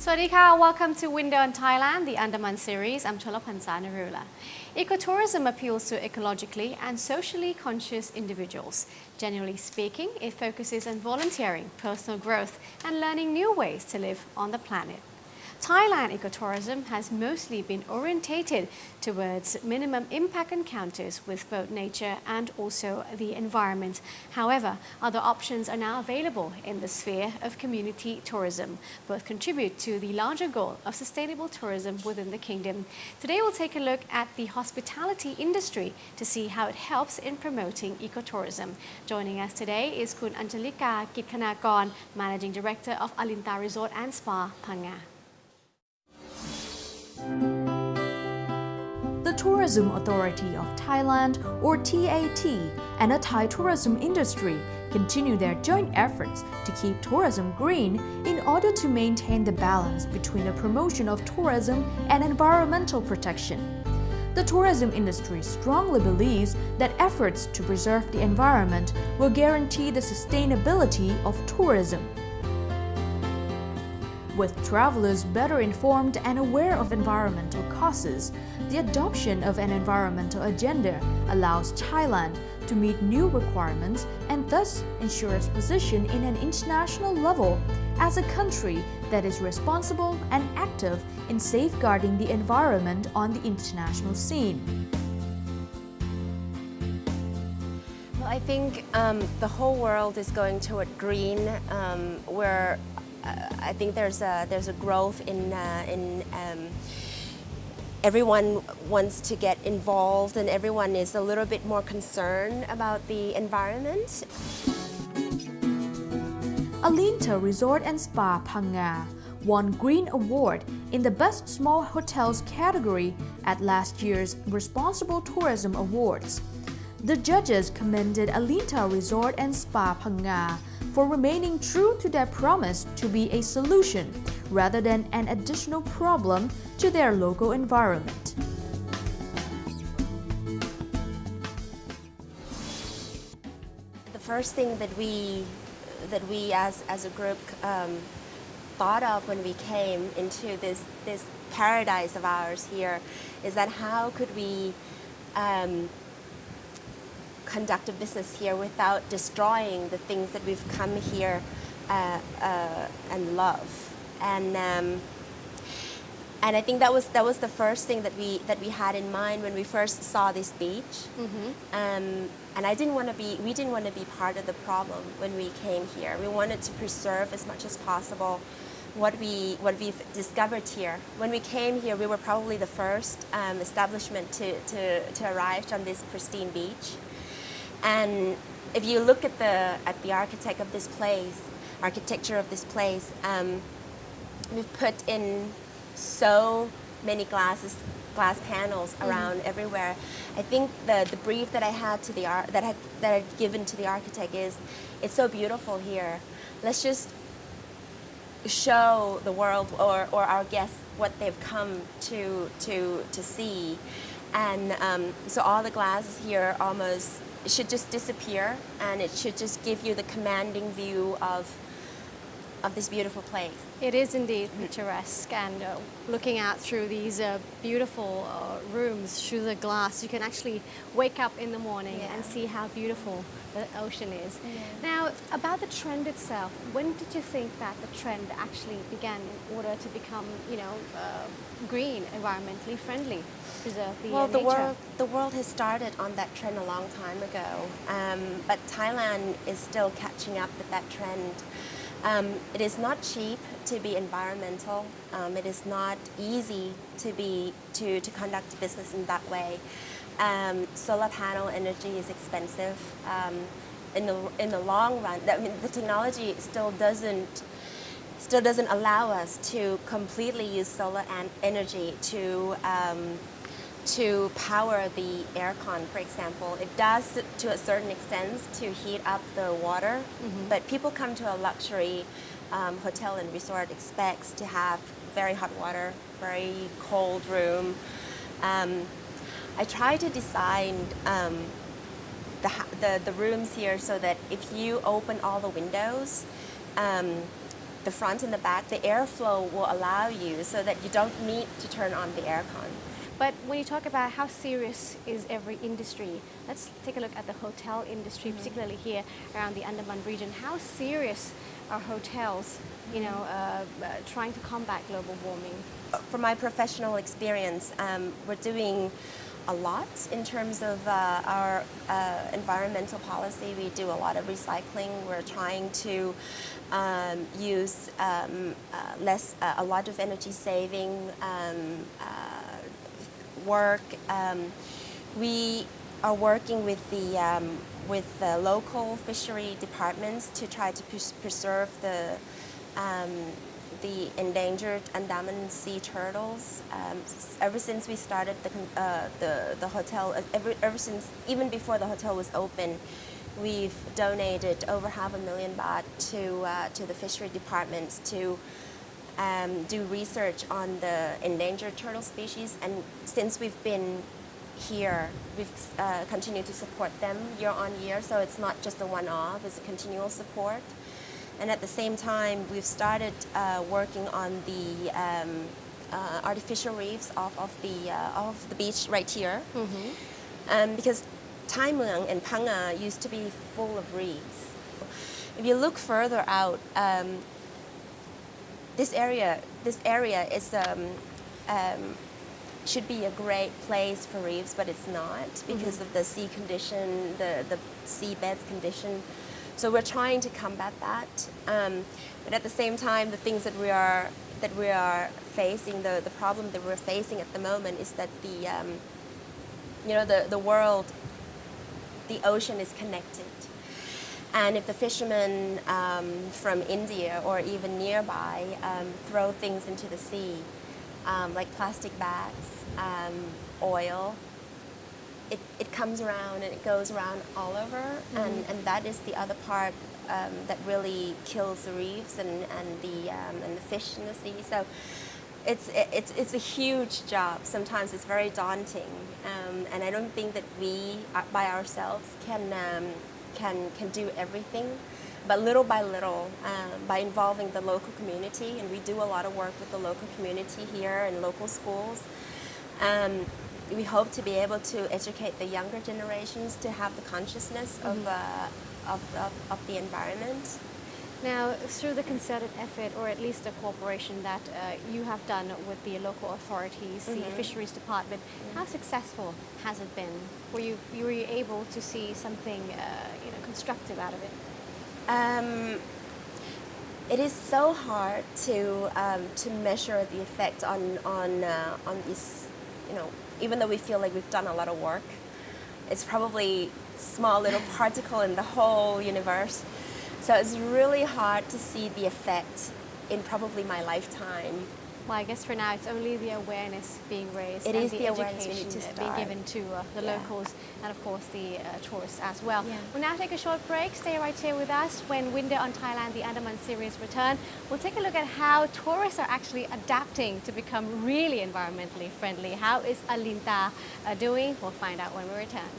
Swadika, welcome to Window on Thailand, the Andaman series. I'm Cholapansa Narula. Ecotourism appeals to ecologically and socially conscious individuals. Generally speaking, it focuses on volunteering, personal growth, and learning new ways to live on the planet. Thailand ecotourism has mostly been orientated towards minimum impact encounters with both nature and also the environment. However, other options are now available in the sphere of community tourism. Both contribute to the larger goal of sustainable tourism within the kingdom. Today we'll take a look at the hospitality industry to see how it helps in promoting ecotourism. Joining us today is Kun Anjalika Kitkanakon, Managing Director of Aleenta Resort and Spa, Phang Nga. The Tourism Authority of Thailand, or TAT, and the Thai tourism industry continue their joint efforts to keep tourism green in order to maintain the balance between the promotion of tourism and environmental protection. The tourism industry strongly believes that efforts to preserve the environment will guarantee the sustainability of tourism. With travelers better informed and aware of environmental causes, the adoption of an environmental agenda allows Thailand to meet new requirements and thus ensures position in an international level as a country that is responsible and active in safeguarding the environment on the international scene. Well, I think the whole world is going toward green, where I think there's a growth in everyone wants to get involved and everyone is a little bit more concerned about the environment. Aleenta Resort and Spa Phang Nga won Green Award in the Best Small Hotels category at last year's Responsible Tourism Awards. The judges commended Aleenta Resort and Spa Phang Nga for remaining true to their promise to be a solution rather than an additional problem to their local environment. The first thing that we as a group thought of when we came into this paradise of ours here is that how could we conduct a business here without destroying the things that we've come here and love, and I think that was the first thing that we had in mind when we first saw this beach. And we didn't want to be part of the problem when we came here. We wanted to preserve as much as possible what we've discovered here. When we came here, we were probably the first establishment to arrive on this pristine beach. And if you look at the architecture of this place, we've put in so many glass panels around everywhere. I think the brief that I had to that I'd given to the architect is, it's so beautiful here. Let's just show the world or our guests what they've come to see, and so all the glasses here almost should just disappear, and it should just give you the commanding view of this beautiful place. It is indeed picturesque, and looking out through these beautiful rooms through the glass, you can actually wake up in the morning and see how beautiful the ocean is. Now, about the trend itself, when did you think that the trend actually began in order to become, green, environmentally friendly, preserve the nature? The world has started on that trend a long time ago, but Thailand is still catching up with that trend. It is not cheap to be environmental. It is not easy to conduct business in that way. Solar panel energy is expensive. In the long run, the technology still doesn't allow us to completely use solar energy to power the aircon, for example. It does to a certain extent to heat up the water, but people come to a luxury hotel and resort expects to have very hot water, very cold room. I try to design the rooms here so that if you open all the windows, the front and the back, the airflow will allow you so that you don't need to turn on the aircon. But when you talk about how serious is every industry, let's take a look at the hotel industry, particularly here around the Andaman region. How serious are hotels, trying to combat global warming? From my professional experience, we're doing a lot in terms of our environmental policy. We do a lot of recycling. We're trying to use a lot of energy saving work. We are working with the local fishery departments to try to preserve the endangered Andaman sea turtles. Ever since we started the hotel, ever since even before the hotel was open, we've donated over 500,000 baht to the fishery departments to do research on the endangered turtle species. And since we've been here, we've continued to support them year on year. So it's not just a one-off; it's a continual support. And at the same time, we've started working on the artificial reefs of the beach right here, because Thai Muang and Phanga used to be full of reefs. If you look further out, this area is should be a great place for reefs, but it's not because of the sea condition, the seabed's condition. So we're trying to combat that, but at the same time, the things that we are facing, the problem that we're facing at the moment is that the world, the ocean is connected, and if the fishermen from India or even nearby throw things into the sea, like plastic bags, oil, it comes around and it goes around all over, and that is the other part that really kills the reefs and the fish in the sea. So it's a huge job. Sometimes it's very daunting, and I don't think that we by ourselves can do everything. But little by little, by involving the local community, and we do a lot of work with the local community here and local schools. We hope to be able to educate the younger generations to have the consciousness of the environment. Now, through the concerted effort, or at least the cooperation that you have done with the local authorities, the fisheries department, how successful has it been? Were you able to see something constructive out of it? It is so hard to measure the effect on these. Even though we feel like we've done a lot of work, it's probably a small little particle in the whole universe. So it's really hard to see the effect in probably my lifetime. Well, I guess for now it's only the awareness being raised It and is the the awareness we education need to being start. given to the locals and of course the tourists as well. Yeah. We'll now take a short break. Stay right here with us. When Winter on Thailand, the Andaman series return, we'll take a look at how tourists are actually adapting to become really environmentally friendly. How is Aleenta doing? We'll find out when we return.